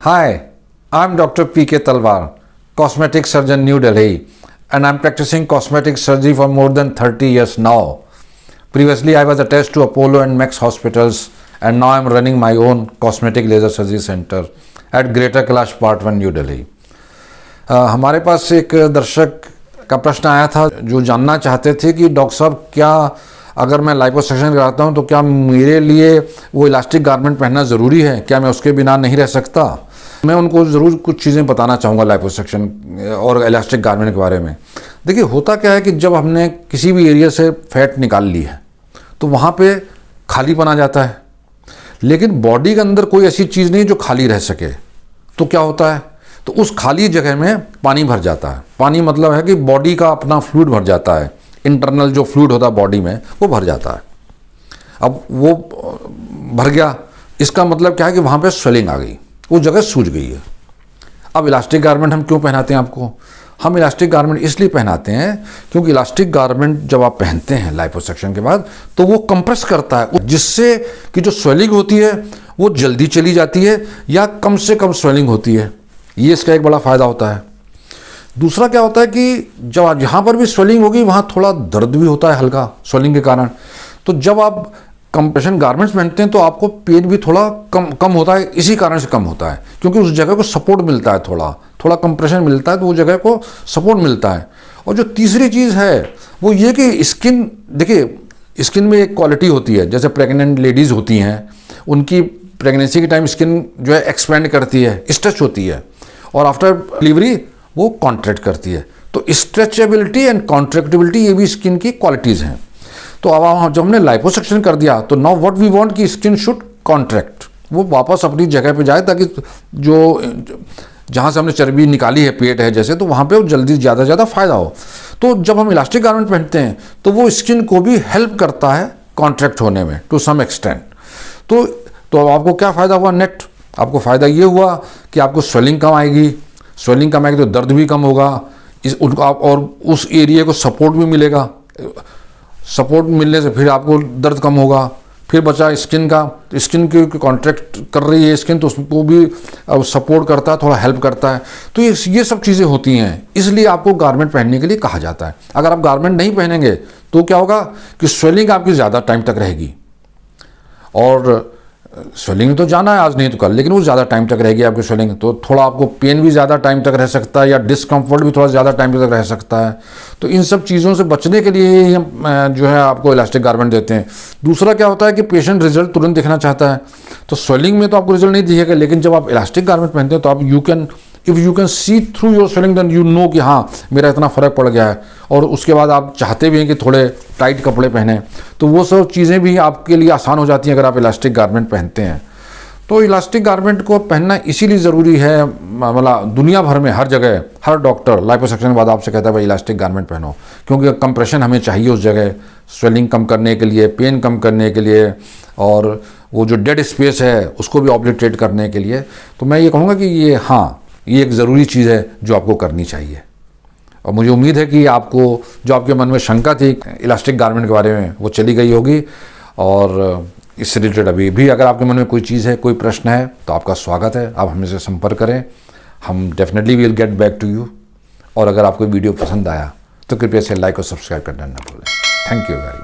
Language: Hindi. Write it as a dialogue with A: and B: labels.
A: Hi, I'm Dr. P.K. Talwar, cosmetic surgeon, New Delhi, and I'm practicing cosmetic surgery for more than 30 years now. Previously, I was attached to Apollo and Max hospitals, and now I'm running my own cosmetic laser surgery center at Greater Kailash Part 1, New Delhi. हमारे पास एक दर्शक का प्रश्न आया था जो जानना चाहते थे कि डॉक्टर साहब, क्या अगर मैं लाइपोसक्शन कराता हूं तो क्या मेरे लिए वो इलास्टिक गारमेंट पहनना ज़रूरी है? क्या मैं उसके बिना नहीं रह सकता? मैं उनको ज़रूर कुछ चीज़ें बताना चाहूँगा लाइपोसक्शन और इलास्टिक गारमेंट के बारे में। देखिए, होता क्या है कि जब हमने किसी भी एरिया से फैट निकाल ली है तो वहाँ पे खालीपन आ जाता है, लेकिन बॉडी के अंदर कोई ऐसी चीज़ नहीं जो खाली रह सके। तो क्या होता है, तो उस खाली जगह में पानी भर जाता है। पानी मतलब है कि बॉडी का अपना फ्लूइड भर जाता है, इंटरनल जो फ्लूइड होता है बॉडी में वो भर जाता है। अब वो भर गया, इसका मतलब क्या है कि वहाँ पे स्वेलिंग आ गई, वो जगह सूज गई है। अब इलास्टिक गारमेंट हम क्यों पहनाते हैं आपको? हम इलास्टिक गारमेंट इसलिए पहनाते हैं क्योंकि इलास्टिक गारमेंट जब आप पहनते हैं लाइपोसक्शन के बाद तो वो कंप्रेस करता है, जिससे कि जो स्वेलिंग होती है वो जल्दी चली जाती है या कम से कम स्वेलिंग होती है। ये इसका एक बड़ा फ़ायदा होता है। दूसरा क्या होता है कि जब जहाँ पर भी स्वेलिंग होगी वहाँ थोड़ा दर्द भी होता है हल्का स्वेलिंग के कारण। तो जब आप कंप्रेशन गारमेंट्स पहनते हैं तो आपको पेन भी थोड़ा कम होता है, इसी कारण से कम होता है क्योंकि उस जगह को सपोर्ट मिलता है, थोड़ा कंप्रेशन मिलता है तो वो जगह को सपोर्ट मिलता है। और जो तीसरी चीज़ है वो ये कि स्किन, देखिए स्किन में एक क्वालिटी होती है, जैसे प्रेग्नेंट लेडीज़ होती हैं, उनकी प्रेगनेंसी के टाइम स्किन जो है एक्सपेंड करती है, स्ट्रेच होती है, और आफ्टर डिलीवरी वो कॉन्ट्रैक्ट करती है। तो स्ट्रेचेबिलिटी एंड कॉन्ट्रैक्टिबिलिटी ये भी स्किन की क्वालिटीज़ हैं। तो अब जब हमने लाइपोसक्शन कर दिया तो नाउ व्हाट वी वांट कि स्किन शुड कॉन्ट्रैक्ट, वो वापस अपनी जगह पे जाए ताकि जो जहाँ से हमने चर्बी निकाली है, पेट है जैसे, तो वहाँ पे वो जल्दी ज़्यादा फ़ायदा हो। तो जब हम इलास्टिक गारमेंट पहनते हैं तो वो स्किन को भी हेल्प करता है कॉन्ट्रैक्ट होने में टू सम एक्सटेंट। तो अब आपको क्या फ़ायदा हुआ? नेट आपको फ़ायदा ये हुआ कि आपको स्वेलिंग कम आएगी तो दर्द भी कम होगा, और उस एरिया को सपोर्ट भी मिलेगा। सपोर्ट मिलने से फिर आपको दर्द कम होगा। फिर बचा स्किन का, स्किन की कॉन्ट्रैक्ट कर रही है स्किन तो उसको भी सपोर्ट करता है, थोड़ा हेल्प करता है। तो ये सब चीज़ें होती हैं, इसलिए आपको गारमेंट पहनने के लिए कहा जाता है। अगर आप गारमेंट नहीं पहनेंगे तो क्या होगा कि स्वेलिंग आपकी ज़्यादा टाइम तक रहेगी, और स्वेलिंग तो जाना है आज नहीं तो कल, लेकिन वो ज़्यादा टाइम तक रहेगी आपकी स्वेलिंग। तो थोड़ा आपको पेन भी ज़्यादा टाइम तक रह सकता है या डिस्कम्फर्ट भी थोड़ा ज़्यादा टाइम तक रह सकता है। तो इन सब चीज़ों से बचने के लिए ही हम जो है आपको इलास्टिक गारमेंट देते हैं। दूसरा क्या होता है कि पेशेंट रिजल्ट तुरंत दिखना चाहता है, तो स्वेलिंग में तो आपको रिजल्ट नहीं दिखेगा, लेकिन जब आप इलास्टिक गारमेंट पहनते हैं तो आप if you can see through your swelling then you know कि हाँ मेरा इतना फ़र्क पड़ गया है। और उसके बाद आप चाहते भी हैं कि थोड़े टाइट कपड़े पहने, तो वो सब चीज़ें भी आपके लिए आसान हो जाती हैं अगर आप इलास्टिक गारमेंट पहनते हैं। तो इलास्टिक गारमेंट को पहनना इसीलिए ज़रूरी है, मतलब दुनिया भर में हर जगह हर डॉक्टर लाइपोसक्शन के बाद आपसे कहता है भाई इलास्टिक गारमेंट पहनो, क्योंकि कंप्रेशन हमें चाहिए उस जगह स्वेलिंग कम करने के लिए, पेन कम करने के लिए, और वो जो डेड स्पेस है उसको भी ऑब्लिटरेट करने के लिए। तो मैं ये कहूँगा कि ये एक ज़रूरी चीज़ है जो आपको करनी चाहिए। और मुझे उम्मीद है कि आपको जो आपके मन में शंका थी इलास्टिक गारमेंट के बारे में वो चली गई होगी। और इससे रिलेटेड अभी भी अगर आपके मन में कोई चीज़ है, कोई प्रश्न है, तो आपका स्वागत है, आप हमें से संपर्क करें। हम definitely will get back to you. और अगर आपको वीडियो पसंद आया तो कृपया से लाइक और सब्सक्राइब करना ना भूलें। Thank you very much.